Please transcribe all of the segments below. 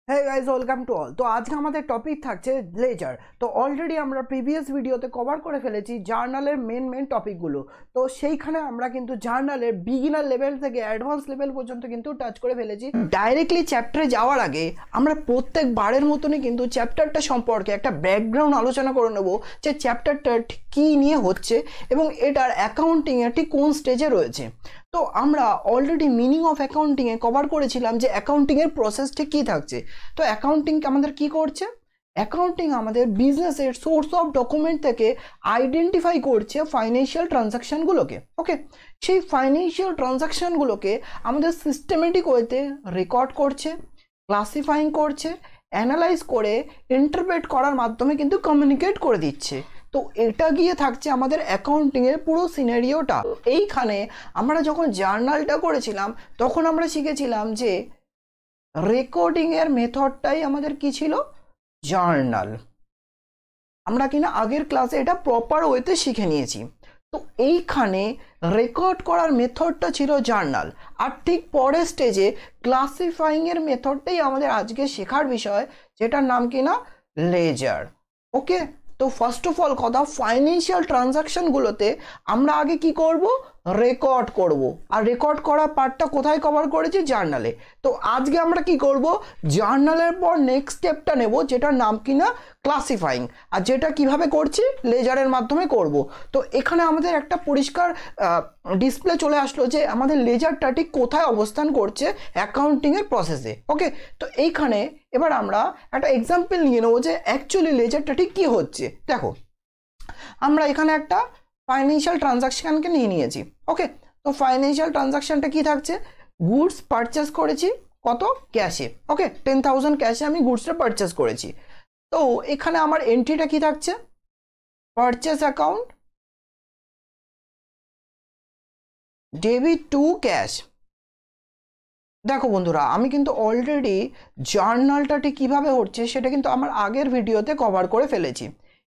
Hey guys welcome to all. तो आज का हमारे टॉपिक থাকছে লেজার। তো অলরেডি আমরা প্রিভিয়াস ভিডিওতে কভার করে ফেলেছি জার্নালের মেন টপিকগুলো। তো সেইখানে আমরা কিন্তু জার্নালের বিগিনার লেভেল থেকে অ্যাডভান্স লেভেল পর্যন্ত কিন্তু টাচ করে ফেলেছি। ডাইরেক্টলি চ্যাপ্টারে যাওয়ার আগে আমরা প্রত্যেকবারের মতনই কিন্তু চ্যাপ্টারটা সম্পর্কে একটা ব্যাকগ্রাউন্ড আলোচনা করে নেব যে চ্যাপ্টারটা কী নিয়ে হচ্ছে এবং এটার অ্যাকাউন্টিংয়ে ঠিক কোন স্টেজে রয়েছে। তো আমরা অলরেডি মিনিং অফ অ্যাকাউন্টিংয়ে কভার করেছিলাম যে অ্যাকাউন্টিংয়ের প্রসেস ঠিক কী থাকছে। তো অ্যাকাউন্টিং আমাদের কি করছে, অ্যাকাউন্টিং আমাদের বিজনেসের সোর্স অফ ডকুমেন্ট থেকে আইডেন্টিফাই করছে ফাইন্যান্সিয়াল ট্রানজাকশানগুলোকে। ওকে, সেই ফাইন্যান্সিয়াল ট্রানজাকশানগুলোকে আমাদের সিস্টেমেটিক ওয়েতে রেকর্ড করছে, ক্লাসিফাইং করছে, অ্যানালাইজ করে ইন্টারপ্রেট করার মাধ্যমে কিন্তু কমিউনিকেট করে দিচ্ছে। তো এটা গিয়ে থাকছে আমাদের অ্যাকাউন্টিংয়ের পুরো সিনারিওটা। এইখানে আমরা যখন জার্নালটা করেছিলাম তখন আমরা শিখেছিলাম যে রেকর্ডিংয়ের মেথডটাই আমাদের কি ছিল, জার্নাল। আমরা কিনা আগের ক্লাসে এটা প্রপার ওয়েতে শিখে নিয়েছি। তো এইখানে রেকর্ড করার মেথডটা ছিল জার্নাল, আর ঠিক পরের স্টেজে ক্লাসিফাইংয়ের মেথডটাই আমাদের আজকে শেখার বিষয়, যেটার নাম কিনা লেজার। ওকে, তো ফার্স্ট অফ অল কথা, ফাইন্যান্সিয়াল ট্রানজাকশনগুলোতে আমরা আগে কি করব, রেকর্ড করব। আর রেকর্ড করা পার্টটা কোথায় কভার করেছি, জার্নালে। তো আজকে আমরা কি করব, জার্নালের পর নেক্সট স্টেপটা নেব যেটার নাম কিনা ক্লাসিফাইং, আর যেটা কিভাবে করছি, লেজারের মাধ্যমে করব। তো এখানে আমাদের একটা পরিষ্কার ডিসপ্লে চলে আসলো যে আমাদের লেজারটা ঠিক কোথায় অবস্থান করছে অ্যাকাউন্টিংয়ের প্রসেসে। ওকে, তো এইখানে এবার আমরা একটা এক্সাম্পল নিয়ে নেবো যে অ্যাকচুয়ালি লেজারটা ঠিক কী হচ্ছে। দেখো, আমরা এখানে একটা ফাইন্যান্সিয়াল ট্রানজাকশানকে নিয়ে নিয়েছি। ওকে, তো ফাইন্যান্সিয়াল ট্রানজাকশানটা কি থাকছে, গুডস পারচেস করেছি কত, ক্যাশে। ওকে, 10,000 ক্যাশে আমি গুডসটা পারচেস করেছি। তো এখানে আমার এন্ট্রিটা কি থাকছে, purchase account, debit two cash. দেখো বন্ধুরা, আমি কিন্তু অলরেডি জার্নালটা ঠিক কীভাবে হচ্ছে সেটা কিন্তু আমার আগের ভিডিওতে কভার করে ফেলেছি।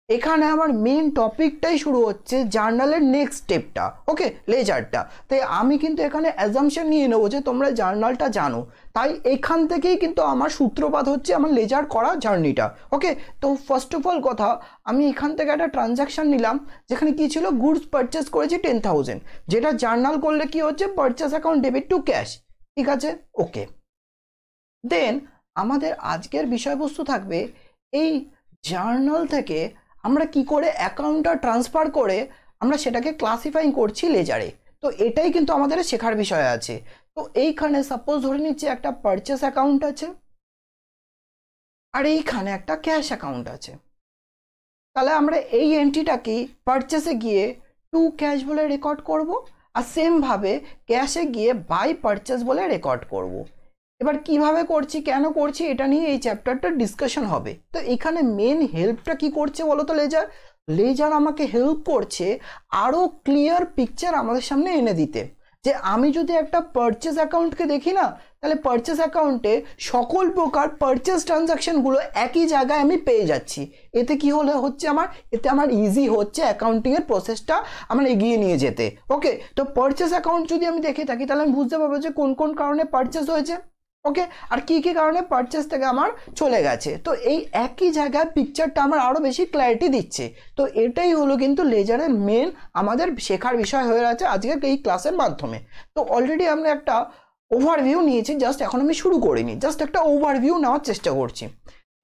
এখানে আমার মেন টপিকটাই শুরু হচ্ছে জার্নালের নেক্সট স্টেপটা। ওকে, লেজারটা। তাই আমি কিন্তু এখানে অ্যাজাম্পশন নিয়ে নেবো যে তোমরা জার্নালটা জানো, তাই এখান থেকেই কিন্তু আমার সূত্রপাত হচ্ছে আমার লেজার করা জার্নিটা। ওকে, তো ফার্স্ট অফ অল কথা, আমি এখান থেকে একটা ট্রানজাকশান নিলাম যেখানে কি ছিল, গুডস পারচেস করেছি 10,000, যেটা জার্নাল করলে কি হচ্ছে, purchase account debit two cash. ঠিক আছে, ওকে। দেন আমাদের আজকের বিষয়বস্তু থাকবে এই জার্নাল থেকে আমরা কি করে অ্যাকাউন্টটা ট্রান্সফার করে আমরা সেটাকে ক্লাসিফাইং করছি লেজারে। তো এটাই কিন্তু আমাদের শেখার বিষয় আছে। তো এইখানে সাপোজ ধরে নিচ্ছি একটা পারচেস অ্যাকাউন্ট আছে আর এইখানে একটা ক্যাশ অ্যাকাউন্ট আছে। তাহলে আমরা এই এন্ট্রিটাকে পারচেসে গিয়ে টু ক্যাশ বলে রেকর্ড করব, আর সেমভাবে ক্যাশে গিয়ে বাই পারচেস বলে রেকর্ড করব। এবার কিভাবে করছি, কেন করছি, এটা নিয়ে এই চ্যাপ্টারটা ডিসকাশন হবে। তো এখানে মেন হেল্পটা কি করছে বলো তো, লেজার আমাকে হেল্প করছে আরও ক্লিয়ার পিকচার আমাদের সামনে এনে দিতে। যে আমি যদি একটা পারচেস অ্যাকাউন্টকে দেখি না, তাহলে পারচেস অ্যাকাউন্টে সকল প্রকার পারচেস ট্রানজাকশনগুলো একই জায়গায় আমি পেয়ে যাচ্ছি। এতে কি হচ্ছে আমার, এতে আমার ইজি হচ্ছে অ্যাকাউন্টিংয়ের প্রসেসটা আমার এগিয়ে নিয়ে যেতে। ওকে, তো পারচেস অ্যাকাউন্ট যদি আমি দেখে থাকি তাহলে আমি বুঝতে পারবো যে কোন কোন কারণে পারচেস হয়েছে। ওকে, আর কি কি কারণে পারচেস থেকে আমার চলে গেছে। তো এই একই জায়গায় পিকচারটা আমার আরও বেশি ক্ল্যারিটি দিচ্ছে। তো এটাই হলো কিন্তু লেজারের মেন আমাদের শেখার বিষয় হয়ে আছে আজকের এই ক্লাসের মাধ্যমে। তো অলরেডি আমরা একটা ওভারভিউ নিয়েছি, জাস্ট এখন আমি শুরু করিনি, জাস্ট একটা ওভারভিউ নেওয়ার চেষ্টা করছি।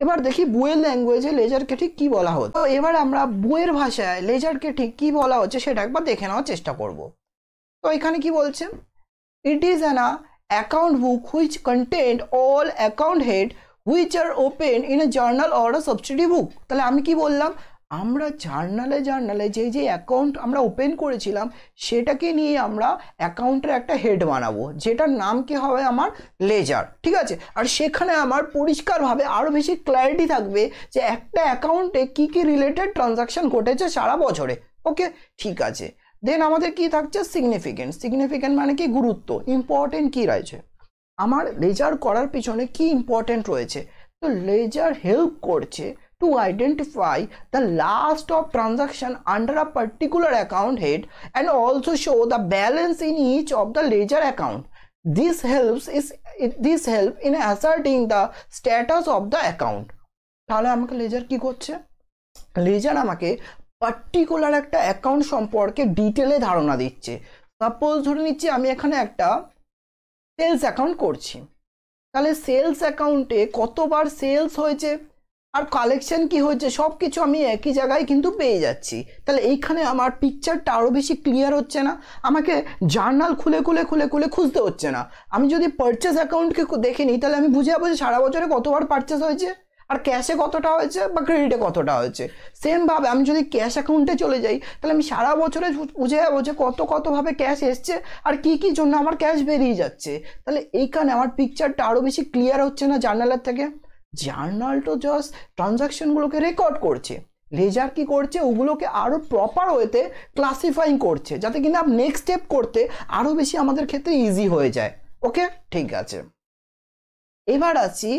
এবার দেখি বইয়ের ল্যাঙ্গুয়েজে লেজারকে ঠিক কী বলা হচ্ছে। তো এবার আমরা বইয়ের ভাষায় লেজারকে ঠিক কী বলা হচ্ছে সেটা একবার দেখে নেওয়ার চেষ্টা করব। তো এখানে কি বলছে, it is an account book which contained all account head which are open in a journal or a subsidiary book। তাহলে আমি কি বললাম, আমরা জার্নালে যে অ্যাকাউন্ট আমরা ওপেন করেছিলাম সেটাকে নিয়ে আমরা অ্যাকাউন্টের একটা হেড বানাবো, যেটার নাম কি হবে, আমার লেজার। ঠিক আছে, আর সেখানে আমার পরিষ্কারভাবে আরও বেশি ক্ল্যারিটি থাকবে যে একটা অ্যাকাউন্টে কি কি রিলেটেড ট্রানজাকশন ঘটেছে সারা বছরে। ওকে, ঠিক আছে। দেন আমাদের কি থাকছে, সিগনিফিকেন্ট মানে কি, গুরুত্ব, ইম্পর্টেন্ট কি রয়েছে, আমার লেজার করার পিছনে কি ইম্পর্টেন্ট রয়েছে। তো লেজার হেল্প করছে to identify the last of transaction under a particular account head and also show the balance in each of the ledger account. this help in asserting the status of the account. তাহলে আমাকে laser কি করছে? Laser আমাকে particular একটা account সম্পর্কে ডিটেলে ধারণা দিচ্ছে। সাপোজ ধরে নিচ্ছি আমি এখানে একটা সেলস অ্যাকাউন্ট করছি, তাহলে সেলস অ্যাকাউন্টে কতবার সেলস হয়েছে আর কালেকশন কি হয়েছে সব কিছু আমি একই জায়গায় কিন্তু পেয়ে যাচ্ছি। তাহলে এইখানে আমার পিকচারটা আরও বেশি ক্লিয়ার হচ্ছে না, আমাকে জার্নাল খুলে খুলে খুলে খুলে খুঁজতে হচ্ছে না। আমি যদি পারচেস অ্যাকাউন্টকে দেখে নিই তাহলে আমি বুঝে যাবো যে সারা বছরে কতবার পারচেস হয়েছে আর ক্যাশে কতটা হয়েছে বা ক্রেডিটে কতটা হয়েছে। সেমভাবে আমি যদি ক্যাশ অ্যাকাউন্টে চলে যাই তাহলে আমি সারা বছরে বুঝে যাবো যে কতভাবে ক্যাশ এসছে আর কি কি জন্য আমার ক্যাশ বেরিয়ে যাচ্ছে। তাহলে এইখানে আমার পিকচারটা আরও বেশি ক্লিয়ার হচ্ছে না জার্নালের থেকে। জার্নাল তো জাস্ট ট্রানজাকশনগুলোকে রেকর্ড করছে, লেজার কি করছে ওগুলোকে আরও প্রপার ওয়েতে ক্লাসিফাইং করছে যাতে কিনা নেক্সট স্টেপ করতে আরও বেশি আমাদের ক্ষেত্রে ইজি হয়ে যায়। ওকে, ঠিক আছে। এবার আসি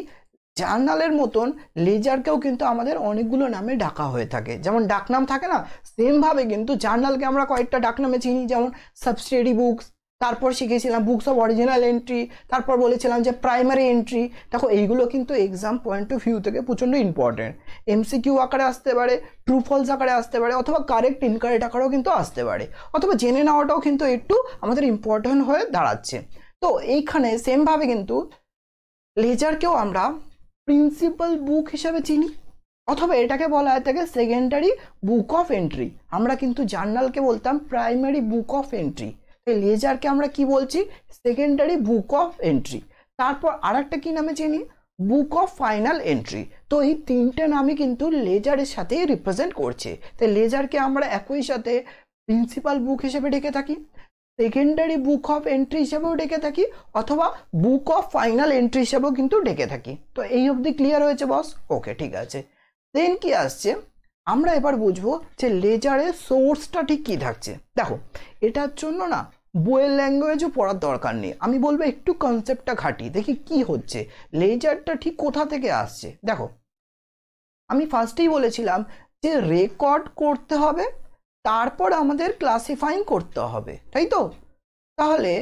জার্নালের মতন লেজারকেও কিন্তু আমাদের অনেকগুলো নামে ডাকা হয়ে থাকে, যেমন ডাকনাম থাকে না, সেমভাবে কিন্তু জার্নালকে আমরা কয়েকটা ডাকনামে চিনি, যেমন সাবসিডিয়ারি বুকস, তারপর শিখেছিলাম বুকস অফ অরিজিনাল এন্ট্রি, তারপর বলেছিলাম যে প্রাইমারি এন্ট্রি। দেখো এইগুলো কিন্তু এক্সাম পয়েন্ট অফ ভিউ থেকে প্রচণ্ড ইম্পর্টেন্ট, এমসিকিউ আকারে আসতে পারে, ট্রু ফলস আকারে আসতে পারে, অথবা কারেক্ট ইনকারেক্ট আকারেও কিন্তু আসতে পারে, অথবা জেনে নেওয়াটাও কিন্তু একটু আমাদের ইম্পর্টেন্ট হয়ে দাঁড়াচ্ছে। তো এইখানে সেমভাবে কিন্তু লেজারকেও আমরা প্রিন্সিপাল বুক হিসাবে চিনি, অথবা এটাকে বলা হয় থাকে সেকেন্ডারি বুক অফ এন্ট্রি। আমরা কিন্তু জার্নালকে বলতাম প্রাইমারি বুক অফ এন্ট্রি, লেজারকে আমরা কি বলছি? Secondary book of entry. তারপর আর একটা কি নামে চিনি? Book of final entry. তো এই তিনটে নামই কিন্তু লেজারের সাথে রিপ্রেজেন্ট করছে। তাই লেজারকে আমরা একই সাথে প্রিন্সিপাল বুক হিসেবে ডেকে থাকি, সেকেন্ডারি বুক অফ এন্ট্রি হিসেবেও ডেকে থাকি, অথবা বুক অফ ফাইনাল এন্ট্রি হিসেবেও কিন্তু ডেকে থাকি। তো এই অবধি ক্লিয়ার হয়েছে বস? ওকে, ঠিক আছে। দেন কি আসছে, আমরা এবার বুঝবো যে লেজারের সোর্সটা ঠিক কী থাকছে। দেখো এটার জন্য না বইয়ের ল্যাঙ্গুয়েজও পড়ার দরকার নেই, আমি বলবো একটু কনসেপ্টটা ঘাটি দেখি কি হচ্ছে, লেজারটা ঠিক কোথা থেকে আসছে। দেখো আমি ফার্স্টেই বলেছিলাম যে রেকর্ড করতে হবে, তারপর আমাদের ক্লাসিফাইং করতে হবে, তাই তো? তাহলে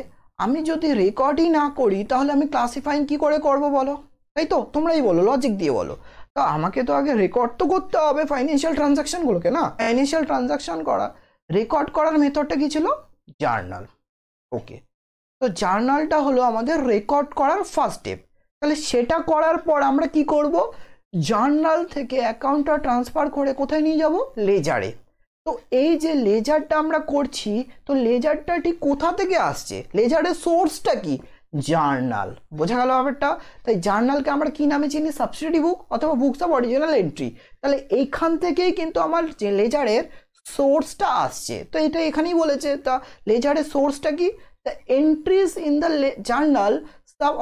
আমি যদি রেকর্ডই না করি তাহলে আমি ক্লাসিফাইং কি করে করব বলো? তাই তো, তোমরাই বলো, লজিক দিয়ে বলো। তো আমাকে তো আগে রেকর্ড তো করতে হবে ফাইন্যান্সিয়াল ট্রানজাকশনগুলোকে, না? ফাইন্যান্সিয়াল ট্রানজাকশন করা, রেকর্ড করার মেথডটা কি ছিল? জার্নাল। ওকে, তো জার্নালটা হলো আমাদের রেকর্ড করার ফার্স্ট স্টেপ। তাহলে সেটা করার পর আমরা কি করব? জার্নাল থেকে অ্যাকাউন্টটা ট্রান্সফার করে কোথায় নিয়ে যাব? লেজারে। তো এই যে লেজারটা আমরা করছি, তো লেজারটা ঠিক কোথা থেকে আসছে? লেজারের সোর্সটা কি? জার্নাল। বোঝা গেল ব্যাপারটা? তাই জার্নালকে আমরা কি নামে চিনি? সাবসিডি বুক অথবা বুকস অফ অরিজিনাল এন্ট্রি। তাহলে এইখান থেকেই কিন্তু আমার যে লেজারের সোর্সটা আসছে। তো এটা এখানেই বলেছে, তা লেজারের সোর্সটা কি? The entries in the journal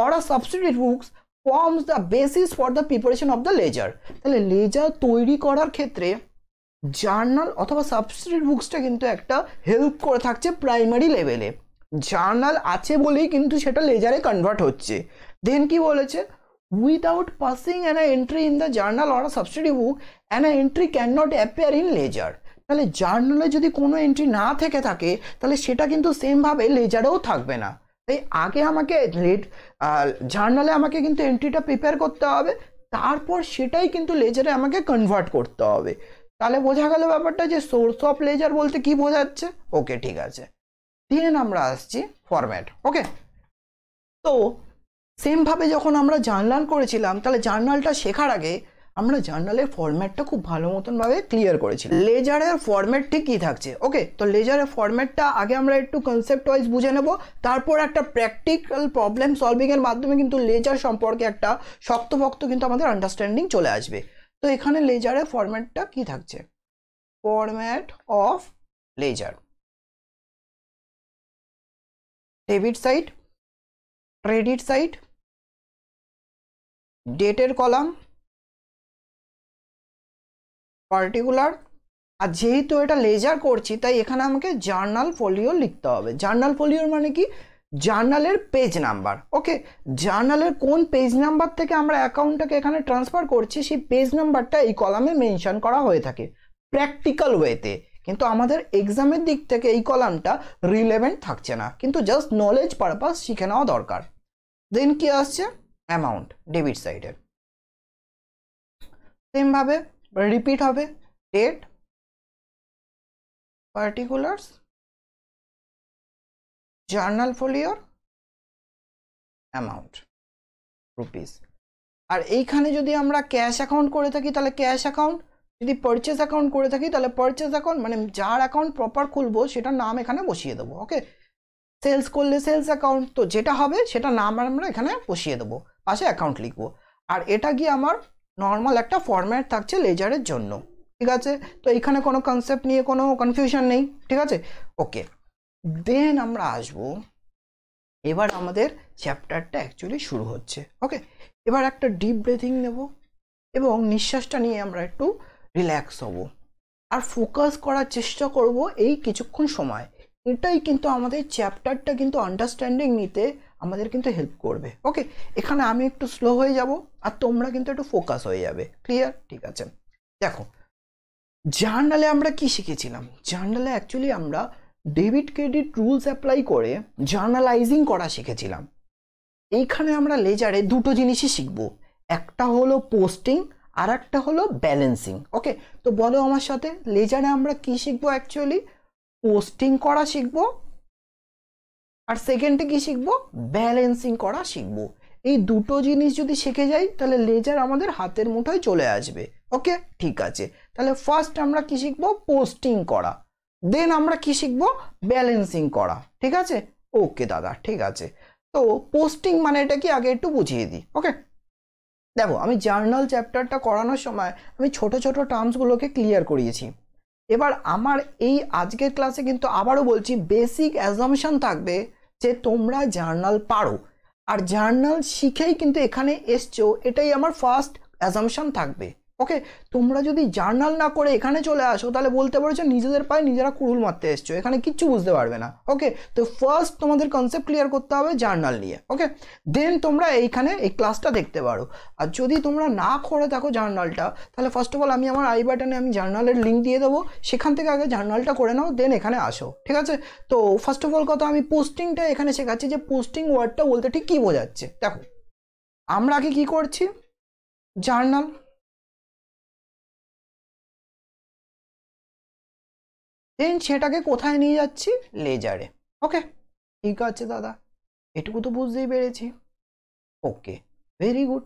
or a subsidiary books forms the basis for the preparation of the ledger. তাহলে লেজার তৈরি করার ক্ষেত্রে জার্নাল অথবা সাবসিডিয়ারি বুকসটা কিন্তু একটা হেল্প করে থাকছে প্রাইমারি লেভেলে। জার্নাল আছে বলেই কিন্তু সেটা লেজারে কনভার্ট হচ্ছে। দেন কি বলেছে? Without passing an entry in the journal or a subsidiary book an entry can not appear in ledger. তাহলে জার্নালে যদি কোনো এন্ট্রি না থেকে থাকে তাহলে সেটা কিন্তু সেমভাবে লেজারেও থাকবে না। তাই আগে আমাকে জার্নালে আমাকে কিন্তু এন্ট্রিটা প্রিপেয়ার করতে হবে, তারপর সেটাই কিন্তু লেজারে আমাকে কনভার্ট করতে হবে। তাহলে বোঝা গেল ব্যাপারটা যে সোর্স অফ লেজার বলতে কি বোঝাচ্ছে। ওকে, ঠিক আছে। দেন আমরা আসছি ফরম্যাট। ওকে, তো সেমভাবে যখন আমরা জার্নাল করেছিলাম তাহলে জার্নালটা শেখার আগে আমরা জার্নালের ফরম্যাটটা খুব ভালো মতনভাবে ক্লিয়ার করেছিলাম। লেজারের ফরম্যাট ঠিক কী থাকছে? ওকে, তো লেজারের ফরম্যাটটা আগে আমরা একটু কনসেপ্ট ওয়াইজ বুঝে নেব, তারপর একটা প্র্যাকটিক্যাল প্রবলেম সলভিংয়ের মাধ্যমে কিন্তু লেজার সম্পর্কে একটা শক্তপোক্ত কিন্তু আমাদের আন্ডারস্ট্যান্ডিং চলে আসবে। তো এখানে লেজারের ফরম্যাটটা কি থাকছে? Format of ledger, debit side, credit side, ডেটের কলাম, পার্টিকুলার, আর যেহেতু এটা লেজার করছি তাই এখানে আমাকে জার্নাল ফোলিও লিখতে হবে। জার্নাল ফোলিওর মানে কি? জার্নালের পেজ নাম্বার। ওকে, জার্নালের কোন পেজ নাম্বার থেকে আমরা অ্যাকাউন্টটাকে এখানে ট্রান্সফার করছি সেই পেজ নাম্বারটা এই কলামে মেনশন করা হয়ে থাকে প্র্যাকটিক্যাল ওয়েতে। কিন্তু আমাদের এক্সামের দিক থেকে এই কলামটা রিলেভেন্ট থাকছে না, কিন্তু জাস্ট নলেজ পারপাস শিখে নেওয়া দরকার। দেন কি আসছে, অ্যামাউন্ট ডেবিট সাইডের। সেম ভাবে রিপিট হবে, ডেট, পার্টিকুলার্স, জার্নাল ফোলিওর, অ্যামাউন্ট রুপিস। আর এইখানে যদি আমরা ক্যাশ অ্যাকাউন্ট করে থাকি তাহলে ক্যাশ অ্যাকাউন্ট, যদি পারচেস অ্যাকাউন্ট করে থাকি তাহলে পারচেস অ্যাকাউন্ট, মানে যার অ্যাকাউন্ট প্রপার খুলবো সেটার নাম এখানে বসিয়ে দেবো। ওকে, সেলস করলে সেলস অ্যাকাউন্ট, তো যেটা হবে সেটা নাম আমরা এখানে বসিয়ে দেবো, পাশে অ্যাকাউন্ট লিখবো। আর এটা গিয়ে আমার নর্মাল একটা ফরম্যাট থাকছে লেজারের জন্য। ঠিক আছে, তো এখানে কোনো কনসেপ্ট নিয়ে কোনো কনফিউশন নেই। ঠিক আছে, ওকে। দেন আমরা আসবো, এবার আমাদের চ্যাপ্টারটা অ্যাকচুয়ালি শুরু হচ্ছে। ওকে, এবার একটা ডিপ ব্রিথিং নেব এবং নিঃশ্বাসটা নিয়ে আমরা একটু রিল্যাক্স হব আর ফোকাস করার চেষ্টা করব এই কিছুক্ষণ সময়। এটাই কিন্তু আমাদের চ্যাপ্টারটা কিন্তু আন্ডারস্ট্যান্ডিং নিতে আমাদের কিন্তু হেল্প করবে। ওকে, এখানে আমি একটু স্লো হয়ে যাব আর তোমরা কিন্তু একটু ফোকাস হয়ে যাবে। ক্লিয়ার? ঠিক আছে, দেখো জার্নালে আমরা কি শিখেছিলাম। জার্নালে অ্যাকচুয়ালি আমরা ডেবিট ক্রেডিট রুলস অ্যাপ্লাই করে জার্নালাইজিং করা শিখেছিলাম। এইখানে আমরা লেজারে দুটো জিনিসই শিখবো, একটা হলো পোস্টিং আর একটা হলো ব্যালেন্সিং। ওকে, তো বলো আমার সাথে, লেজারে আমরা কি শিখবো, অ্যাকচুয়ালি পোস্টিং করা শিখবো আর সেকেন্ডে কি শিখবো, ব্যালেন্সিং করা শিখবো। এই দুটো জিনিস যদি শিখে যাই তাহলে লেজার আমাদের হাতের মুঠোয় চলে আসবে। ওকে, ঠিক আছে, তাহলে ফার্স্ট আমরা কি শিখবো, পোস্টিং করা, দেন আমরা কি শিখবো, ব্যালেন্সিং করা। ঠিক আছে, ওকে দাদা, ঠিক আছে। তো পোস্টিং মানে এটা কি আগে একটু বুঝিয়ে দিই। ওকে, দেখো আমি জার্নাল চ্যাপ্টারটা করানোর সময় আমি ছোট ছোট টার্মসগুলোকে ক্লিয়ার করিয়েছি। এবার আমার এই আজকের ক্লাসে কিন্তু আবারও বলছি, বেসিক অ্যাজাম্পশন থাকবে যে তোমরা জার্নাল পারো আর জার্নাল শিখেই কিন্তু এখানে এসছো, এটাই আমার ফার্স্ট অ্যাজাম্পশন থাকবে। ওকে, তোমরা যদি জার্নাল না করে এখানে চলে আসো তাহলে বলতে পারছো নিজেদের পায়ে নিজেরা কুড়ুল মারতে এসছো, এখানে কিচ্ছু বুঝতে পারবে না। ওকে, তো ফার্স্ট তোমাদের কনসেপ্ট ক্লিয়ার করতে হবে জার্নাল নিয়ে। ওকে, দেন তোমরা এইখানে এই ক্লাসটা দেখতে পারো। আর যদি তোমরা না করে থাকো জার্নালটা, তাহলে ফার্স্ট অফ অল আমি আমার আই বাটনে আমি জার্নালের লিঙ্ক দিয়ে দেবো, সেখান থেকে আগে জার্নালটা করে নাও, দেন এখানে আসো। ঠিক আছে, তো ফার্স্ট অফ অল কথা আমি পোস্টিংটা এখানে শেখাচ্ছি যে পোস্টিং ওয়ার্ডটা বলতে ঠিক কী বোঝাচ্ছে। দেখো আমরা আগে কী করছি, জার্নাল, দেন সেটাকে কোথায় নিয়ে যাচ্ছি, লেজারে। ওকে, ঠিক আছে দাদা, এটুকু তো বুঝতেই পেরেছি। ওকে, ভেরি গুড।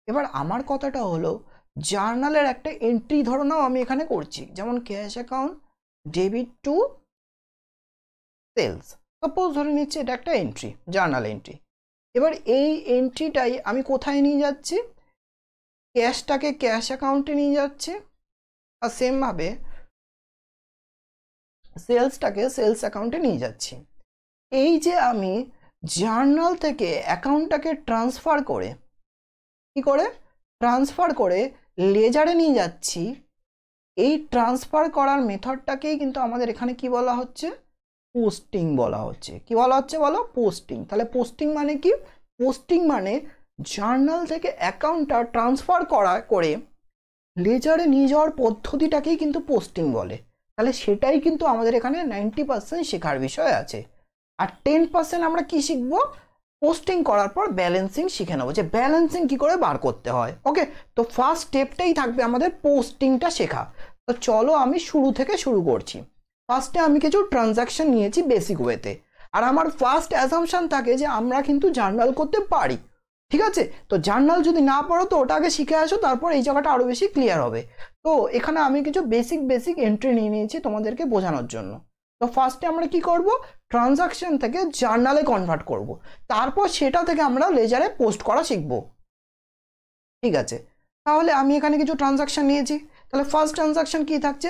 এবার আমার কথাটা হলো জার্নালের একটা এন্ট্রি ধরো নাও আমি এখানে করছি, যেমন cash account debit to sales, suppose ধরে নিচ্ছি এটা একটা এন্ট্রি, জার্নাল এন্ট্রি। এবার এই এন্ট্রিটাই আমি কোথায় নিয়ে যাচ্ছি, ক্যাশটাকে ক্যাশ অ্যাকাউন্টে নিয়ে যাচ্ছি আর সেমভাবে সেলসটাকে সেলস অ্যাকাউন্টে নিয়ে যাচ্ছি। এই যে আমি জার্নাল থেকে অ্যাকাউন্টটাকে ট্রান্সফার করে লেজারে নিয়ে যাচ্ছি, এই ট্রান্সফার করার মেথডটাকেই কিন্তু আমাদের এখানে কি বলা হচ্ছে, পোস্টিং বলা হচ্ছে। কি বলা হচ্ছে বলো, পোস্টিং। তাহলে পোস্টিং মানে কি, পোস্টিং মানে জার্নাল থেকে অ্যাকাউন্টটা ট্রান্সফার করে লেজারে নিয়ে যাওয়ার পদ্ধতিটাকেই কিন্তু পোস্টিং বলে। তাহলে সেটাই কিন্তু আমাদের এখানে 90% শেখার বিষয় আছে। আর 10% আমরা কি শিখবো, পোস্টিং করার পর ব্যালেন্সিং শিখে নেবো, যে ব্যালেন্সিং কি করে বার করতে হয়। ওকে, তো ফার্স্ট স্টেপটাই থাকবে আমাদের পোস্টিংটা শেখা। তো চলো আমি শুরু থেকে শুরু করছি। ফার্স্টে আমি কিছু ট্রানজাকশন নিয়েছি বেসিক ওয়েতে, আর আমার ফার্স্ট অ্যাসাম্পশন থাকে যে আমরা কিন্তু জার্নাল করতে পারি। ঠিক আছে, তো জার্নাল যদি না পড়ো তো ওটা আগে শিখে আসো, তারপর এই জায়গাটা আরো বেশি ক্লিয়ার হবে। তো এখানে আমি কিছু বেসিক এন্ট্রি নিয়ে নিয়েছি তোমাদেরকে বোঝানোর জন্য। তো ফার্স্টে আমরা কি করব, ট্রানজাকশন থেকে জার্নালে কনভার্ট করব, তারপর সেটা থেকে আমরা লেজারে পোস্ট করা শিখব। ঠিক আছে, তাহলে আমি এখানে কিছু ট্রানজাকশন নিয়েছি। তাহলে ফার্স্ট ট্রানজাকশন কি থাকছে,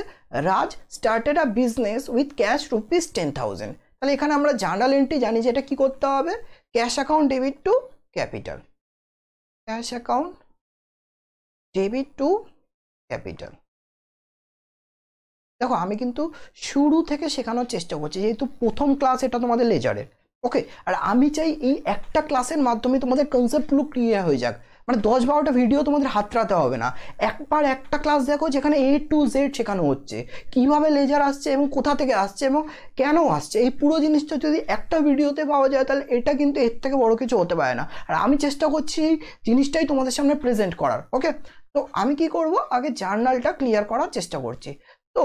Raj started a business with cash rupees 10,000। তাহলে এখানে আমরা জার্নাল এন্ট্রি জানি যে এটা কি করতে হবে, cash account debit two capital, cash account debit two capital. দেখো আমি কিন্তু শুরু থেকে শেখানোর চেষ্টা করছি, যেহেতু প্রথম ক্লাস এটা তোমাদের লেজারের। ওকে, আর আমি চাই এই একটা ক্লাসের মাধ্যমে তোমাদের কনসেপ্টগুলো ক্লিয়ার হয়ে যাক, মানে 10-12টা ভিডিও তোমাদের হাতড়াতে হবে না, একবার একটা ক্লাস দেখো যেখানে A to Z শেখানো হচ্ছে, কিভাবে লেজার আসছে এবং কোথা থেকে আসছে এবং কেন আসছে, এই পুরো জিনিসটা যদি একটা ভিডিওতে পাওয়া যায় তাহলে এটা কিন্তু এর থেকে বড় কিছু হতে পারে না। আর আমি চেষ্টা করছি এই জিনিসটাই তোমাদের সামনে প্রেজেন্ট করার। ওকে, তো আমি কি করব, আগে জার্নালটা ক্লিয়ার করার চেষ্টা করছি। তো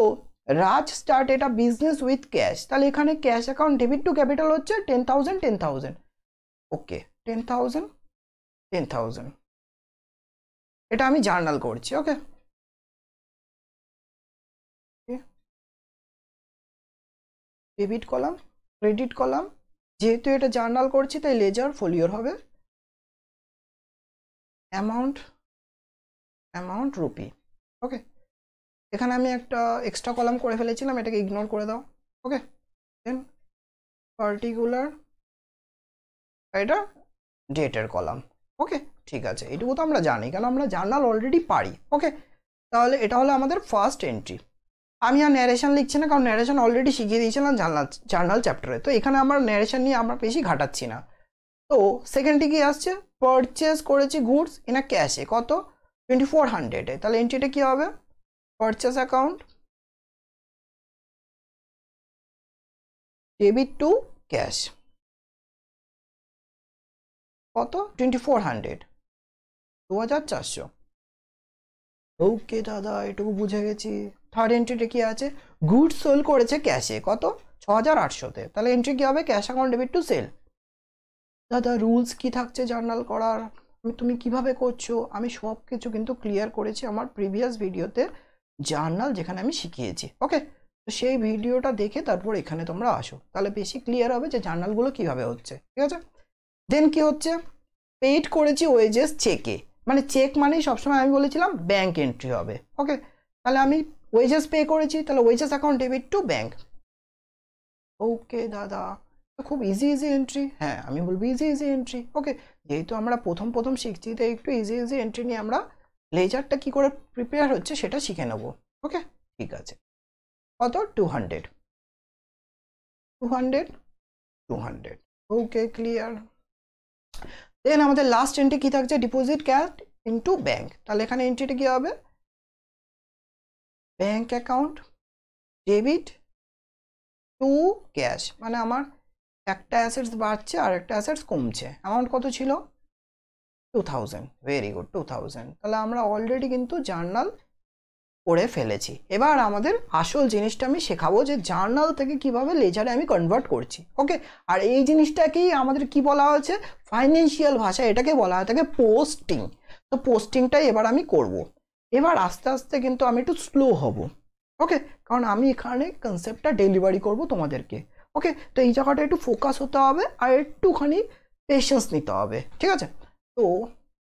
রাজ স্টার্ট এটা বিজনেস উইথ ক্যাশ, তাহলে এখানে cash account debit two capital হচ্ছে 10,000। ওকে, 10,000 এটা আমি জার্নাল করছি। ওকে, ডেবিট কলাম, ক্রেডিট কলাম, যেহেতু এটা জার্নাল করছি তাই লেজার ফোলিওর হবে, অ্যামাউন্ট রুপি। ওকে, এখানে আমি একটা এক্সট্রা কলাম করে ফেলেছিলাম, এটাকে ইগনোর করে দাও। ওকে, দেন পার্টিকুলার, এটা ডেটের কলাম। ওকে, ঠিক আছে, এটুকু তো আমরা জানি কারণ আমরা জার্নাল অলরেডি পারি। ওকে, তাহলে এটা হলো আমাদের ফার্স্ট এন্ট্রি। আমি আর ন্যারেশন লিখছি না কারণ ন্যারেশন অলরেডি শিখিয়ে দিয়েছিলাম জার্নাল চ্যাপ্টারে, তো এখানে আমার ন্যারেশন নিয়ে আমরা বেশি ঘাটাচ্ছি না। তো সেকেন্ডটি কি আসছে, পারচেস করেছি গুডস ইন আ ক্যাশে, কত 2400-এ, তাহলে এন্ট্রিটা কি হবে, purchase account debit two cash, কত 2400, 2400। ওকে দাদা, এটুকু বুঝে গেছি। থার্ড এন্ট্রিটা কি আছে, গুডস সোল করেছে ক্যাশে, কত 6800-তে, তাহলে এন্ট্রি কি হবে, cash account debit to sale. দাদা রুলস কি থাকছে জার্নাল করার, তুমি কিভাবে করছো, আমি সব কিছু কিন্তু ক্লিয়ার করেছি আমার প্রিভিয়াস ভিডিওতে, জার্নাল যেখানে আমি শিখিয়েছি। ওকে, তো সেই ভিডিওটা দেখে তারপর এখানে তোমরা আসো, তাহলে বেশি ক্লিয়ার হবে যে জার্নালগুলো কিভাবে হচ্ছে। ঠিক আছে, দেন কি হচ্ছে, পেইড করেছি ওয়েজেস চেকে, মানে চেক মানেই সবসময় আমি বলেছিলাম ব্যাংক এন্ট্রি হবে। ওকে, তাহলে আমি ওয়েজেস পে করেছি, তাহলে wages account debit to bank. Okay দাদা, তো খুব ইজি এন্ট্রি, হ্যাঁ আমি বলবো ইজি এন্ট্রি। ওকে, যেহেতু আমরা প্রথম শিখছি তাই একটু ইজি এন্ট্রি নিয়ে আমরা লেজারটা কি করে প্রিপেয়ার হচ্ছে সেটা শিখে নেব। ওকে, ঠিক আছে, কত 200। ওকে, ক্লিয়ার। দেন আমাদের লাস্ট এন্ট্রি কি থাকছে, ডিপোজিট ক্যাশ ইনটু ব্যাংক, তাহলে এখানে এন্ট্রিটা কি হবে, bank account debit two cash, মানে আমার একটা অ্যাসেটস বাড়ছে আর একটা অ্যাসেটস কমছে, অ্যামাউন্ট কত ছিল 2000। Very good, 2000। তাহলে আমরা অলরেডি কিন্তু জার্নাল করে ফেলেছি। এবার আমাদের আসল জিনিসটা আমি শেখাবো যে জার্নাল থেকে কিভাবে লেজারে আমি কনভার্ট করছি। ওকে, আর এই জিনিসটাকেই আমাদের কি বলা হয়েছে, ফাইন্যান্সিয়াল ভাষায় এটাকে বলা হয় থাকে পোস্টিং। তো পোস্টিংটাই এবার আমি করব। এবার আস্তে আস্তে কিন্তু আমি একটু স্লো হব। ওকে, কারণ আমি এখানে কনসেপ্টটা ডেলিভারি করব তোমাদেরকে। ওকে, তো এই জায়গাটা একটু ফোকাস হতে হবে আর একটুখানি পেশেন্স নিতে হবে। ঠিক আছে, তো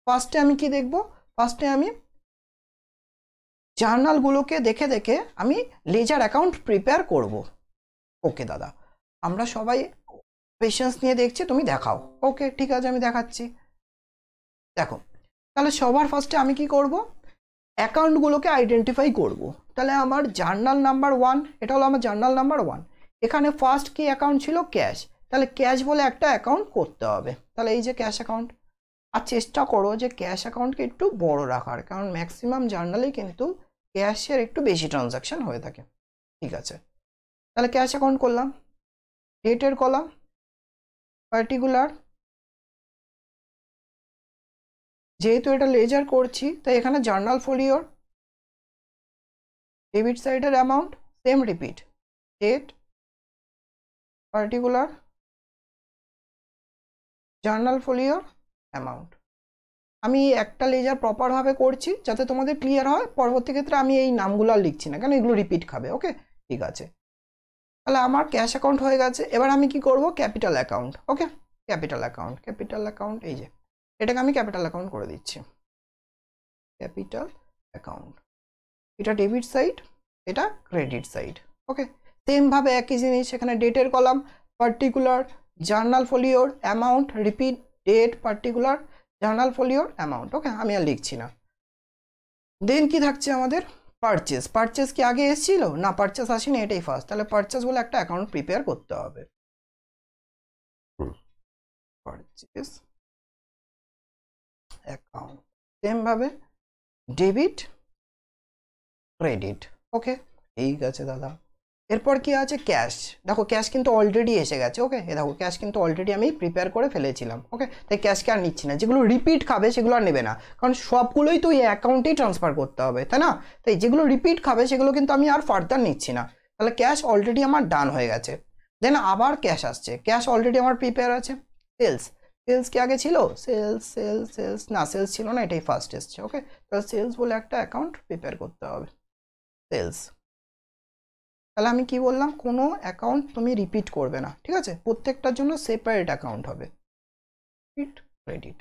ফার্স্টে আমি কি দেখব, ফার্স্টে আমি জার্নালগুলোকে দেখে দেখে আমি লেজার অ্যাকাউন্ট প্রিপেয়ার করব। ওকে দাদা, আমরা সবাই পেশেন্স নিয়ে দেখছি, তুমি দেখাও। ওকে, ঠিক আছে, আমি দেখাচ্ছি। দেখো, তাহলে সবার ফার্স্টে আমি কি করব, অ্যাকাউন্টগুলোকে আইডেন্টিফাই করব। তাহলে আমার জার্নাল নাম্বার 1, এটা হলো আমার জার্নাল নাম্বার 1। এখানে ফার্স্ট কি অ্যাকাউন্ট ছিল, ক্যাশ, তাহলে ক্যাশ বলে একটা অ্যাকাউন্ট করতে হবে। তাহলে এই যে ক্যাশ অ্যাকাউন্ট, আর চেষ্টা করো যে ক্যাশ অ্যাকাউন্টকে একটু বড় রাখার, কারণ ম্যাক্সিমাম জার্নালেই কিন্তু ক্যাশের একটু বেশি ট্রানজাকশন হয়ে থাকে। ঠিক আছে, তাহলে ক্যাশ অ্যাকাউন্ট করলাম, ডেটের কলাম, পার্টিকুলার, যেহেতু এটা লেজার করছি তাই এখানে জার্নাল ফোলিওর, ডেবিট সাইডের amount same repeat, date, particular, journal ফোলিওর, অ্যামাউন্ট। আমি একটা লেজার প্রপারভাবে করছি যাতে তোমাদের ক্লিয়ার হয়, পরবর্তী ক্ষেত্রে আমি এই নামগুলো আর লিখছি না, কেন এগুলো রিপিট খাবে। ওকে, ঠিক আছে, তাহলে আমার ক্যাশ অ্যাকাউন্ট হয়ে গেছে। এবার আমি কি করব, capital account. Okay, capital account, এই যে এটাকে আমি ক্যাপিটাল অ্যাকাউন্ট করে দিচ্ছি, ক্যাপিটাল অ্যাকাউন্ট। এটা ডেবিট সাইড, এটা ক্রেডিট সাইড। ওকে, সেম ভাবে একই জিনিস, এখানে ডেটের কলাম, পার্টিকুলার, জার্নাল ফোলিওর, amount, repeat, date, particular, journal ফোলিওর, অ্যামাউন্ট। ওকে, আমি আর লিখছি না। দেন কি থাকছে আমাদের, পারচেস কি আগে এসেছিল না, পারচেস আসেনি, এটাই ফার্স্ট, তাহলে পারচেস বলে একটা অ্যাকাউন্ট প্রিপেয়ার করতে হবে। পারচেস অ্যাকাউন্ট, সেম ভাবে ডেবিট ক্রেডিট। ওকে, ঠিক আছে দাদা। এরপর কি আছে? ক্যাশ। দেখো ক্যাশ কিন্তু অলরেডি এসে গেছে। ওকে, এ দেখো ক্যাশ কিন্তু অলরেডি আমি প্রিপেয়ার করে ফেলেছিলাম। ওকে, তাই ক্যাশকে আর নিচ্ছি না। যেগুলো রিপিট খাবে সেগুলো আর নেবে না, কারণ সবগুলোই তো এই অ্যাকাউন্টেই ট্রান্সফার করতে হবে, তাই না? তাই যেগুলো রিপিট খাবে সেগুলো কিন্তু আমি আর ফার্দার নিচ্ছি না। তাহলে ক্যাশ অলরেডি আমার ডান হয়ে গেছে। দেন আবার ক্যাশ আসছে। ক্যাশ অলরেডি আমার প্রিপেয়ার আছে। সেলস, সেলস কি আগে ছিল? সেলস সেলস সেলস না, সেলস ছিল না, এটাই ফার্স্ট এসছে। ওকে, তাহলে সেলস বলে একটা অ্যাকাউন্ট প্রিপেয়ার করতে হবে, সেলস। তাহলে আমি কি বললাম? কোনো অ্যাকাউন্ট তুমি রিপিট করবে না, ঠিক আছে? প্রত্যেকটার জন্য সেপারেট অ্যাকাউন্ট হবে, ক্রেডিট।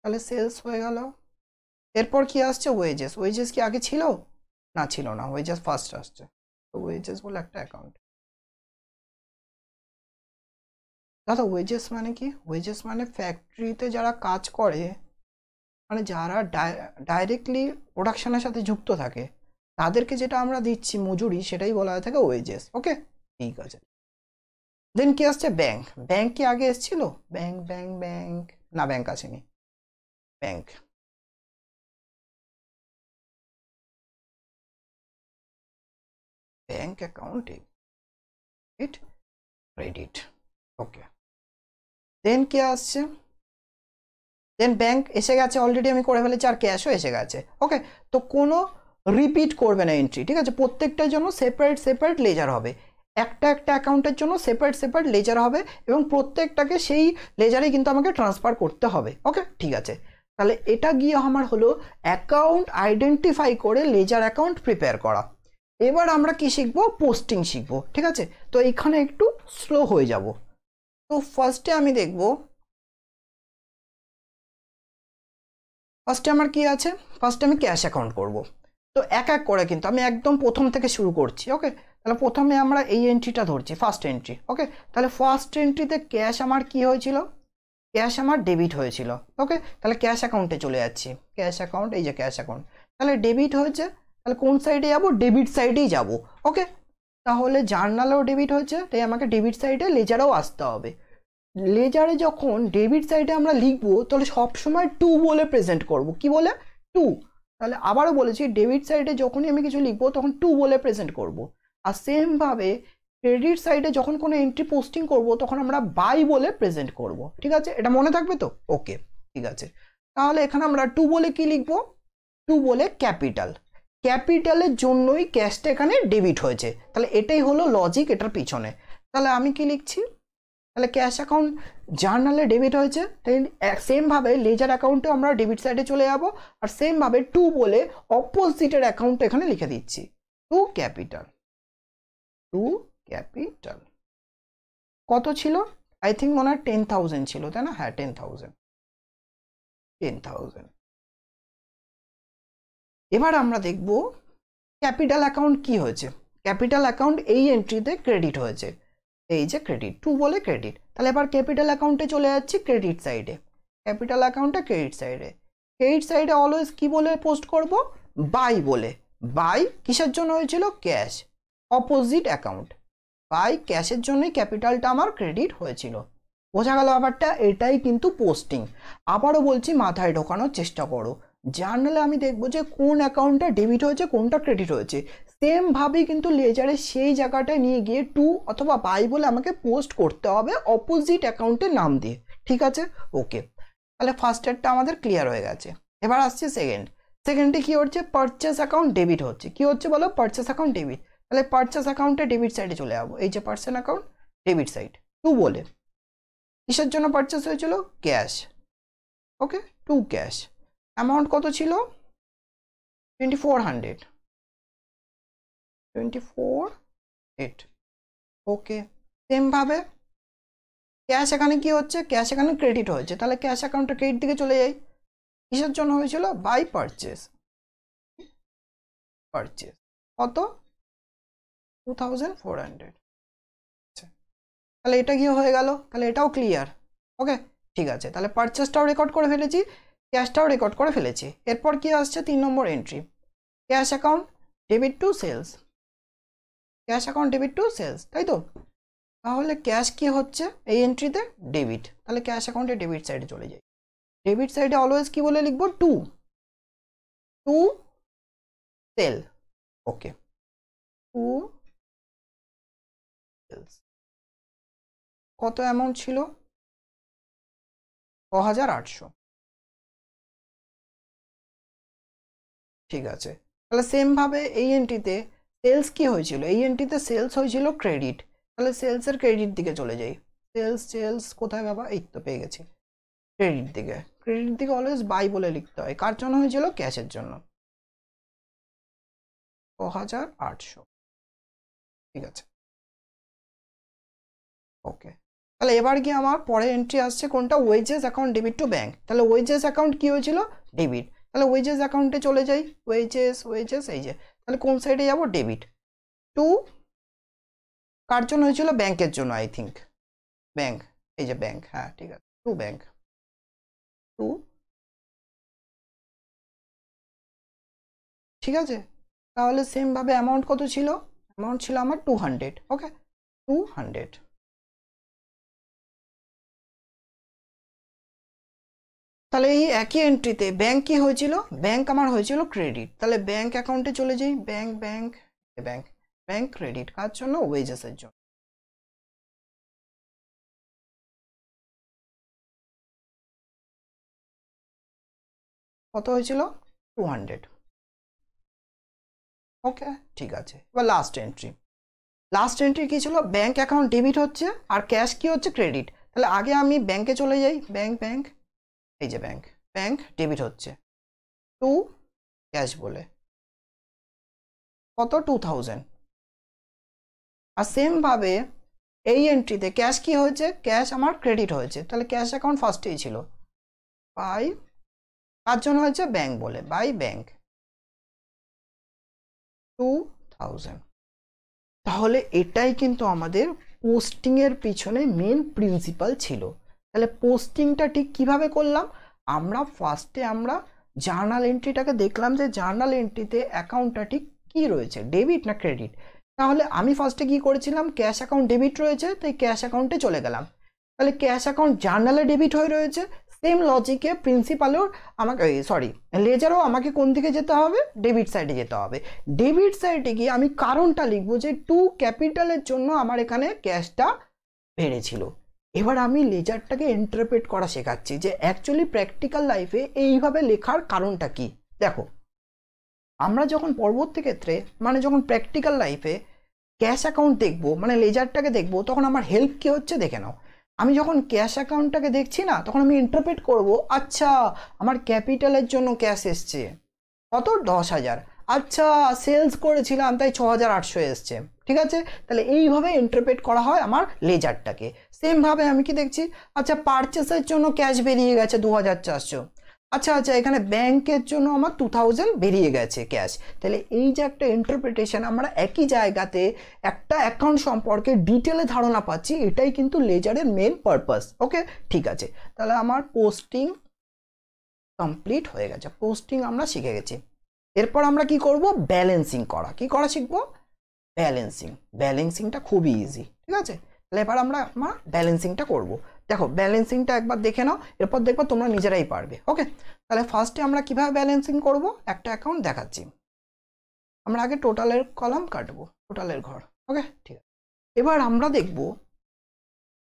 তাহলে সেলস হয়ে গেল। এরপর কি আসছে? ওয়েজেস। ওয়েজেস কি আগে ছিল? না, ছিল না, ওয়েজেস ফার্স্ট আসছে। তো ওয়েজেস বলে একটা অ্যাকাউন্ট। দাদা ওয়েজেস মানে কি? ওয়েজেস মানে ফ্যাক্টরিতে যারা কাজ করে, মানে যারা ডাইরেক্টলি প্রোডাকশনের সাথে যুক্ত থাকে, তাদেরকে যেটা আমরা দিচ্ছি মজুরি, সেটাই বলা হয়ে থাকে ওয়েজেস। ওকে, ঠিক আছে। দেন কি আসছে? ব্যাংক। ব্যাংক কি আগে এসেছিল? ব্যাংক ব্যাংক ব্যাংক না, ব্যাংক আসেনি। Bank, bank account debit credit. Okay, then কি আসছে? দেন ব্যাংক এসে গেছে, অলরেডি আমি করে ফেলেছি, আর ক্যাশও এসে গেছে। ওকে, তো কোনো রিপিট করবে না এন্ট্রি, ঠিক আছে? প্রত্যেকটার জন্য সেপারেট সেপারেট লেজার হবে। একটা একটা অ্যাকাউন্টের জন্য সেপারেট সেপারেট লেজার হবে, এবং প্রত্যেকটাকে সেই লেজারে কিন্তু আমাকে ট্রান্সফার করতে হবে। ওকে, ঠিক আছে। তাহলে এটা গিয়ে আমার হলো অ্যাকাউন্ট আইডেন্টিফাই করে লেজার অ্যাকাউন্ট প্রিপেয়ার করা। এবার আমরা কি শিখবো? পোস্টিং শিখবো, ঠিক আছে? তো এখানে একটু স্লো হয়ে যাব। তো ফার্স্টে আমি দেখবো, ফার্স্টে আমার কি আছে? ফার্স্টে আমি ক্যাশ অ্যাকাউন্ট করব। তো এক এক করে কিন্তু আমি একদম প্রথম থেকে শুরু করছি। ওকে, তাহলে প্রথমে আমরা এই এন্ট্রিটা ধরছি, ফার্স্ট এন্ট্রি। ওকে, তাহলে ফার্স্ট এন্ট্রিতে ক্যাশ আমার কি হয়েছিল? ক্যাশ আমার ডেবিট হয়েছিল। ওকে, তাহলে ক্যাশ অ্যাকাউন্টে চলে যাচ্ছি। ক্যাশ অ্যাকাউন্ট, এই যে ক্যাশ অ্যাকাউন্ট। তাহলে ডেবিট হয়েছে, তাহলে কোন সাইডে যাব? ডেবিট সাইডেই যাব। ওকে, তাহলে জার্নালেও ডেবিট হয়েছে, তাই আমাকে ডেবিট সাইডে লেজারেও আসতে হবে। লেজারে যখন ডেবিট সাইডে আমরা লিখবো, তাহলে সবসময় টু বলে প্রেজেন্ট করব। কি বলে? টু। তাহলে আবারও বলেছি, ডেবিট সাইডে যখনই আমি কিছু লিখবো তখন টু বলে প্রেজেন্ট করব। আর সেমভাবে ক্রেডিট সাইডে যখন কোনো এন্ট্রি পোস্টিং করব, তখন আমরা বাই বলে প্রেজেন্ট করব। ঠিক আছে, এটা মনে থাকবে তো? ওকে, ঠিক আছে। তাহলে এখানে আমরা টু বলে কি লিখবো? টু বলে ক্যাপিটাল। ক্যাপিটালের জন্যই ক্যাশটা এখানে ডেবিট হয়েছে। তাহলে এটাই হলো লজিক এটার পিছনে। তাহলে আমি কি লিখছি? তাহলে ক্যাশ অ্যাকাউন্ট জার্নালে ডেবিট হয়েছে, তাই সেমভাবে লেজার অ্যাকাউন্টে আমরা ডেবিট সাইডে চলে যাব, আর সেমভাবে টু বলে অপোজিটের অ্যাকাউন্ট এখানে লিখে দিচ্ছি, টু ক্যাপিটাল। টু ক্যাপিটাল কত ছিল? আই থিঙ্ক মনে হয় 10,000 ছিল, তাই না? হ্যাঁ, 10,000। 10,000। এবার আমরা দেখব ক্যাপিটাল অ্যাকাউন্ট কি হয়েছে। ক্যাপিটাল অ্যাকাউন্ট এই এন্ট্রিতে ক্রেডিট হয়েছে, এই যে ক্রেডিট, টু বলে ক্রেডিট। তাহলে এবার ক্যাপিটাল অ্যাকাউন্টে চলে যাচ্ছি, ক্রেডিট সাইডে। ক্যাপিটাল অ্যাকাউন্টে ক্রেডিট সাইডে, ক্রেডিট সাইডে অলওয়েজ কি বলে পোস্ট করব? বাই বলে। বাই কিসের জন্য হয়েছিল? Cash, opposite account. বাই ক্যাশের জন্যই ক্যাপিটালটা আমার ক্রেডিট হয়েছিল। বোঝা গেল ব্যাপারটা? এটাই কিন্তু পোস্টিং। আবারও বলছি, মাথায় ঢোকানোর চেষ্টা করো। জার্নালে আমি দেখবো যে কোন অ্যাকাউন্টটা ডেবিট হয়েছে, কোনটা ক্রেডিট হয়েছে। সেমভাবেই কিন্তু লেজারে সেই জায়গাটায় নিয়ে গিয়ে টু অথবা বাই বলে আমাকে পোস্ট করতে হবে, অপোজিট অ্যাকাউন্টের নাম দিয়ে। ঠিক আছে, ওকে। তাহলে ফার্স্ট এডটা আমাদের ক্লিয়ার হয়ে গেছে। এবার আসছে সেকেন্ড। সেকেন্ডে কি হচ্ছে? পারচেস অ্যাকাউন্ট ডেবিট হচ্ছে। কি হচ্ছে বলো? Purchase account debit. তাহলে পারচেস অ্যাকাউন্টে ডেবিট সাইডে চলে যাবো, এই যে purchase account debit side, to বলে। কিসের জন্য পারচেস হয়েছিল? Cash. Okay, to cash. Amount কত ছিল? 2400। 24,800। ওকে, সেমভাবে ক্যাশ এখানে কি হচ্ছে? ক্যাশ এখানে ক্রেডিট হয়েছে, তাহলে ক্যাশ অ্যাকাউন্টে ক্রেডিট দিকে চলে যাই। কিসের জন্য হয়েছিল? By purchase. পারচেস কত? 2400। তাহলে এটা কি হয়ে গেল? তাহলে এটাও ক্লিয়ার। ওকে, ঠিক আছে। তাহলে পারচেসটাও রেকর্ড করে ফেলেছি, ক্যাশটাও রেকর্ড করে ফেলেছি। এরপর কি আসছে? 3 number entry, cash account debit to sales. Cash account debit to sales, তাই তো? তাহলে ক্যাশ কি হচ্ছে এই এন্ট্রিতে? ডেবিট। তাহলে ক্যাশ অ্যাকাউন্টে ডেবিট সাইডে চলে যাই। ডেবিট সাইডে অলওয়েজ কি বলে লিখবো? To. To sale, okay, to sales. কত অ্যামাউন্ট ছিল? 6,800। ঠিক আছে, তাহলে সেম ভাবে এই এন্ট্রিতে সেলস কি হয়েছিল? এই এন্ট্রিতে সেলস হয়েছিল ক্রেডিট, তাহলে সেলসের ক্রেডিট দিকে চলে যাই। সেলস সেলস কোথায় বাবা? এই তো পেয়ে গেছি, ক্রেডিট দিকে। ক্রেডিট দিকে অলওয়েজ বাই বলে লিখতে হয়, কার জন্য হয়েছিল? ক্যাশের জন্য। 6,800, ঠিক আছে, ওকে। তাহলে এবার কি আমার পরে এন্ট্রি আসছে কোনটা? Wages account debit to bank. তাহলে ওয়েজেস অ্যাকাউন্ট কি হয়েছিল? ডেবিট। তাহলে ওয়েজেস অ্যাকাউন্টে চলে যাই, ওয়েজেস ওয়েজেস, এই যে, তাহলে কোন সাইডে যাব? ডেবিট টু, কার জন্য হয়েছিল? ব্যাংকের জন্য, আই থিঙ্ক ব্যাংক, এই যে ব্যাংক, হ্যাঁ ঠিক আছে, টু ব্যাংক, টু, ঠিক আছে। তাহলে সেম ভাবে অ্যামাউন্ট কত ছিল? অ্যামাউন্ট ছিল আমার 200, ওকে, 200। তাহলে এই একই এন্ট্রিতে ব্যাংক কি হয়েছিল? ব্যাংক আমার হয়েছিল ক্রেডিট। তাহলে ব্যাংক অ্যাকাউন্টে চলে যাই, bank bank bank bank credit, কার জন্য? ওয়েজেসের জন্য। কত হয়েছিল? 200, ওকে, ঠিক আছে। এবার লাস্ট এন্ট্রি, লাস্ট এন্ট্রি কি ছিল? ব্যাংক অ্যাকাউন্ট ডেবিট হচ্ছে আর ক্যাশ কি হচ্ছে? ক্রেডিট। তাহলে আগে আমি ব্যাংকে চলে যাই, ব্যাংক ব্যাংক, এই যে ব্যাংক, ব্যাংক ডেবিট হচ্ছে টু ক্যাশ বলে, কত? 2000। আর সেম ভাবে এই এন্ট্রিতে ক্যাশ কি হয়েছে? ক্যাশ আমার ক্রেডিট হয়েছে, তাহলে ক্যাশ অ্যাকাউন্ট ফার্স্টেই ছিল, বাই, কার জন্য হয়েছে? ব্যাংক বলে, বাই ব্যাংক 2000। তাহলে এটাই কিন্তু আমাদের পোস্টিং এর পিছনে মেন প্রিন্সিপাল ছিল। তাহলে পোস্টিংটা ঠিক কিভাবে করলাম? আমরা ফার্স্টে আমরা জার্নাল এন্ট্রিটাকে দেখলাম যে জার্নাল এন্ট্রিতে অ্যাকাউন্টটা ঠিক কি রয়েছে, ডেবিট না ক্রেডিট। তাহলে আমি ফার্স্টে কি করেছিলাম? ক্যাশ অ্যাকাউন্ট ডেবিট রয়েছে, তাই ক্যাশ অ্যাকাউন্টে চলে গেলাম। তাহলে ক্যাশ অ্যাকাউন্ট জার্নালে ডেবিট হয়ে রয়েছে, সেম লজিকে প্রিন্সিপালও আমাকে, সরি, লেজারও আমাকে কোন দিকে যেতে হবে? ডেবিট সাইডে যেতে হবে। ডেবিট সাইডে গিয়ে আমি কারণটা লিখবো যে টু ক্যাপিটালের জন্য আমার এখানে ক্যাশটা বেড়েছিল। এবার আমি লেজারটাকে ইন্টারপ্রেট করা শেখাচ্ছি যে অ্যাকচুয়ালি প্র্যাকটিক্যাল লাইফে এইভাবে লেখার কারণটা কি। দেখো, আমরা যখন পরবর্তী ক্ষেত্রে মানে যখন প্র্যাকটিক্যাল লাইফে ক্যাশ অ্যাকাউন্ট দেখবো, মানে লেজারটাকে দেখবো, তখন আমার হেল্প কি হচ্ছে দেখে নাও। আমি যখন ক্যাশ অ্যাকাউন্টটাকে দেখছি না, তখন আমি ইন্টারপ্রেট করব, আচ্ছা আমার ক্যাপিটালের জন্য ক্যাশ এসছে কত? 10,000। আচ্ছা সেলস করেছিলাম তাই 6,800 এসছে, ঠিক আছে। তাহলে এইভাবে ইন্টারপ্রেট করা হয় আমার লেজারটাকে। সেম ভাবে আমি কি দেখছি? আচ্ছা পারচেসের জন্য ক্যাশ বেরিয়ে গেছে 2,400। আচ্ছা আচ্ছা, এখানে ব্যাংকের জন্য আমার 2000 বেরিয়ে গেছে ক্যাশ। তাহলে এই যে একটা ইন্টারপ্রিটেশন, আমরা একই জায়গাতে একটা অ্যাকাউন্ট সম্পর্কে ডিটেলে ধারণা পাচ্ছি, এটাই কিন্তু লেজারের মেন পারপাস। ওকে, ঠিক আছে। তাহলে আমার পোস্টিং কমপ্লিট হয়ে গেছে, পোস্টিং আমরা শিখে গেছি। এরপর আমরা কি করব? ব্যালেন্সিং করা। কি করা শিখবো? ব্যালেন্সিং। ব্যালেন্সিংটা খুবই ইজি, ঠিক আছে। তাহলে এবার আমরা ব্যালেন্সিংটা করব। দেখো ব্যালেন্সিংটা একবার দেখে নাও, এরপর দেখবো তোমরা নিজেরাই পারবে। ওকে, তাহলে ফার্স্টে আমরা কিভাবে ব্যালেন্সিং করব? একটা অ্যাকাউন্ট দেখাচ্ছি। আমরা আগে টোটালের কলাম কাটবো, টোটালের ঘর। ওকে, ঠিক আছে। এবার আমরা দেখব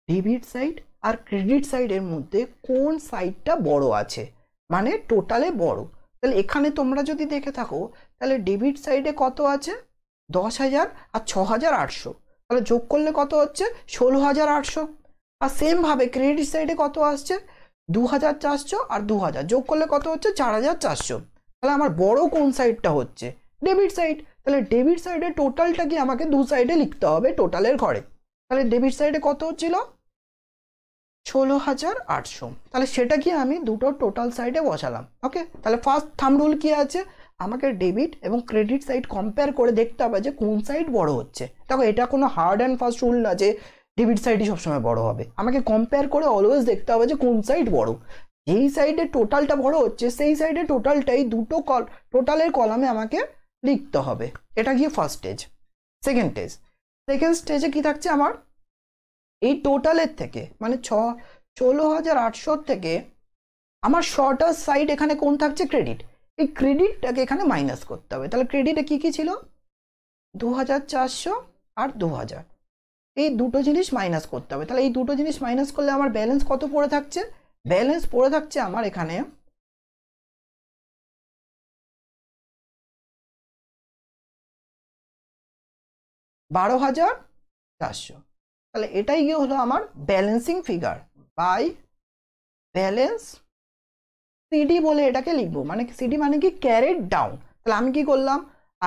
ডেবিট সাইড আর ক্রেডিট সাইডের মধ্যে কোন সাইডটা বড় আছে, মানে টোটালে বড়। তাহলে এখানে তোমরা যদি দেখে থাকো, তাহলে ডেবিট সাইডে কত আছে? 10,000 আর 6,800, তাহলে যোগ করলে কত হচ্ছে? 16,800। আর সেম ভাবে ক্রেডিট সাইডে কত আসছে? 2,400 আর 2,000 যোগ করলে কত হচ্ছে? 4,400। তাহলে আমার বড় কোন সাইডটা হচ্ছে? Debit side. তাহলে ডেবিট সাইডে টোটালটা কি আমাকে দু সাইডে লিখতে হবে টোটালের ঘরে। তাহলে ডেবিট সাইডে কত হচ্ছিল? 16,800। তাহলে সেটা কি আমি দুটো টোটাল সাইডে বসালাম। ওকে, তাহলে ফার্স্ট থাম্ব রুল কি আছে? আমাকে ডেবিট এবং ক্রেডিট সাইড কম্পেয়ার করে দেখতে হবে যে কোন সাইড বড় হচ্ছে। দেখো এটা কোনো হার্ড অ্যান্ড ফাস্ট রুল না যে ডেবিট সাইডই সবসময় বড় হবে। আমাকে কম্পেয়ার করে অলওয়েজ দেখতে হবে যে কোন সাইড বড়। যেই সাইডে টোটালটা বড় হচ্ছে সেই সাইডে টোটালটাই দুটো টোটালের কলামে আমাকে লিখতে হবে। এটা গিয়ে ফার্স্ট স্টেজ। সেকেন্ড স্টেজে কি থাকছে আমার? এই টোটালের থেকে মানে 16,800 থেকে আমার শর্টার সাইড এখানে কোন থাকছে? ক্রেডিট। এই ক্রেডিটটাকে এখানে মাইনাস করতে হবে। তাহলে ক্রেডিটে কি কি ছিল, 2400 আর 2000, এই দুটো জিনিস মাইনাস করতে হবে। তাহলে এই দুটো জিনিস মাইনাস করলে আমার ব্যালেন্স কত পড়ে থাকছে, ব্যালেন্স পড়ে থাকছে আমার এখানে 12,400। তাহলে এটাই গিয়ে হলো আমার balancing figure by balance CD বলে এটাকে লিখবো। মানে সিডি মানে কি, ক্যারেড ডাউন। তাহলে আমি কি করলাম,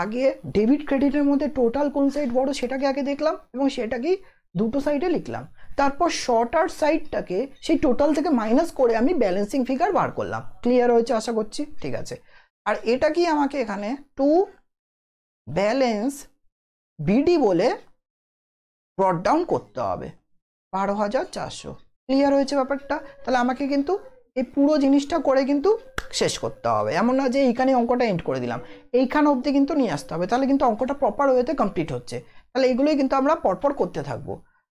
আগে ডেবিট ক্রেডিটের মধ্যে টোটাল কোন সাইড বড় সেটাকে আগে দেখলাম এবং সেটাকেই দুটো সাইডে লিখলাম। তারপর শর্টার সাইডটাকে সেই টোটাল থেকে মাইনাস করে আমি ব্যালেন্সিং ফিগার বার করলাম। ক্লিয়ার হয়েছে আশা করছি, ঠিক আছে। আর এটা কি আমাকে এখানে টু ব্যালেন্স বিডি বলে ব্রট ডাউন করতে হবে 12,400। ক্লিয়ার হয়েছে ব্যাপারটা। তাহলে আমাকে কিন্তু এই পুরো জিনিসটা করে কিন্তু শেষ করতে হবে, এমন না যে এইখানে অঙ্কটা এন্ড করে দিলাম, এইখানে অবধি কিন্তু নিয়ে আসতে হবে। তাহলে কিন্তু অঙ্কটা প্রপার ওয়েতে কমপ্লিট হচ্ছে। তাহলে এইগুলোই কিন্তু আমরা পরপর করতে থাকবো।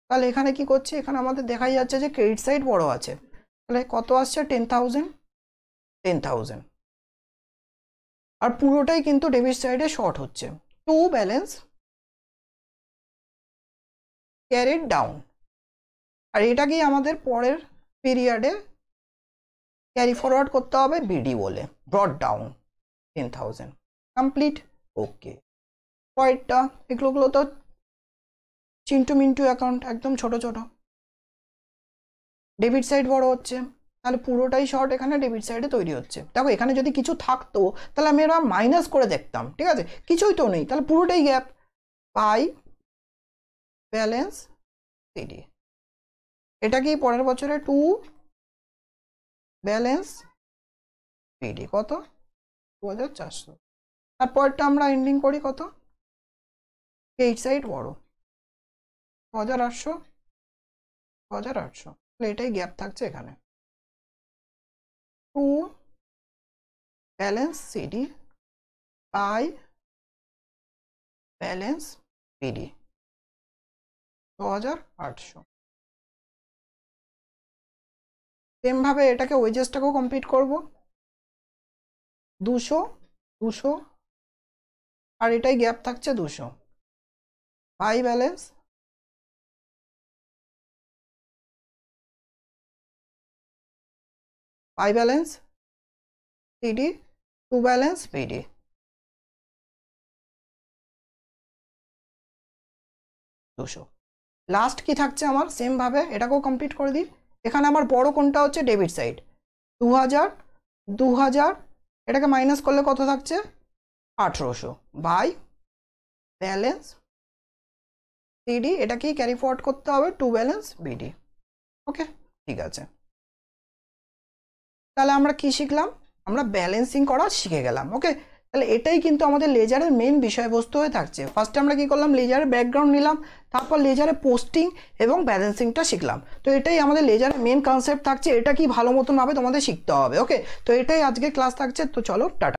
তাহলে এখানে কি করছি, এখানে আমাদের দেখাই যাচ্ছে যে ক্রেডিট সাইড বড় আছে। তাহলে কত আসছে, 10,000 আর পুরোটাই কিন্তু ডেবিট সাইডে শর্ট হচ্ছে। টু ব্যালেন্স ক্যারিড ডাউন, আর এটাকেই আমাদের পরের পিরিয়ডে ক্যারি ফরওয়ার্ড করতে হবে বিডি বলে, ব্রট ডাউন 10,000। কমপ্লিট, ওকে। পরেরটা, এগুলো তো চিন্টু মিন্টু অ্যাকাউন্ট, একদম ছোট ছোট। ডেবিট সাইড বড় হচ্ছে, তাহলে পুরোটাই শর্ট এখানে ডেবিট সাইডে তৈরি হচ্ছে। দেখো এখানে যদি কিছু থাকতো তাহলে আমি এরা মাইনাস করে দেখতাম, ঠিক আছে, কিছুই তো নেই, তাহলে পুরোটাই গ্যাপ। পাই ব্যালেন্স সিডি, এটা কি পরের বছরে টু ব্যালেন্স বিডি কত, 2,400। তারপরটা আমরা এন্ডিং করি কত, ক্রেডিট সাইড বড় 2,800, 2,800, এটাই গ্যাপ থাকছে এখানে। To balance CD by balance BD 2,800। Same ভাবে এটাকে ওয়েজেসটাকেও কমপ্লিট করব, 200 200, আর এটাই গ্যাপ থাকছে 200 by balance CD to balance BD. Last কি থাকছে আমার, সেম ভাবে এটাকেও কমপ্লিট করে দিই। এখানে আমার বড় কোনটা হচ্ছে ডেবিট সাইড, 2,000, এটাকে মাইনাস করলে কত থাকছে 1,800 বাই ব্যালেন্স সিডি, এটাকেই ক্যারি ফরওয়ার্ড করতে হবে টু ব্যালেন্স বিডি। ওকে, ঠিক আছে। তাহলে আমরা কি শিখলাম, আমরা ব্যালেন্সিং করা শিখে গেলাম। ওকে, তাহলে এটাই কিন্তু আমাদের লেজারের মেন বিষয়বস্তু হয়ে থাকছে। ফার্স্টে আমরা কি করলাম, লেজারের ব্যাকগ্রাউন্ড নিলাম, তারপর লেজারে পোস্টিং এবং ব্যালেন্সিংটা শিখলাম। তো এটাই আমাদের লেজারের মেন কনসেপ্ট থাকছে, এটা কি ভালো মতন ভাবে তোমাদের শিখতে হবে। ওকে, তো এটাই আজকে ক্লাস থাকছে। তো চলো টাটা।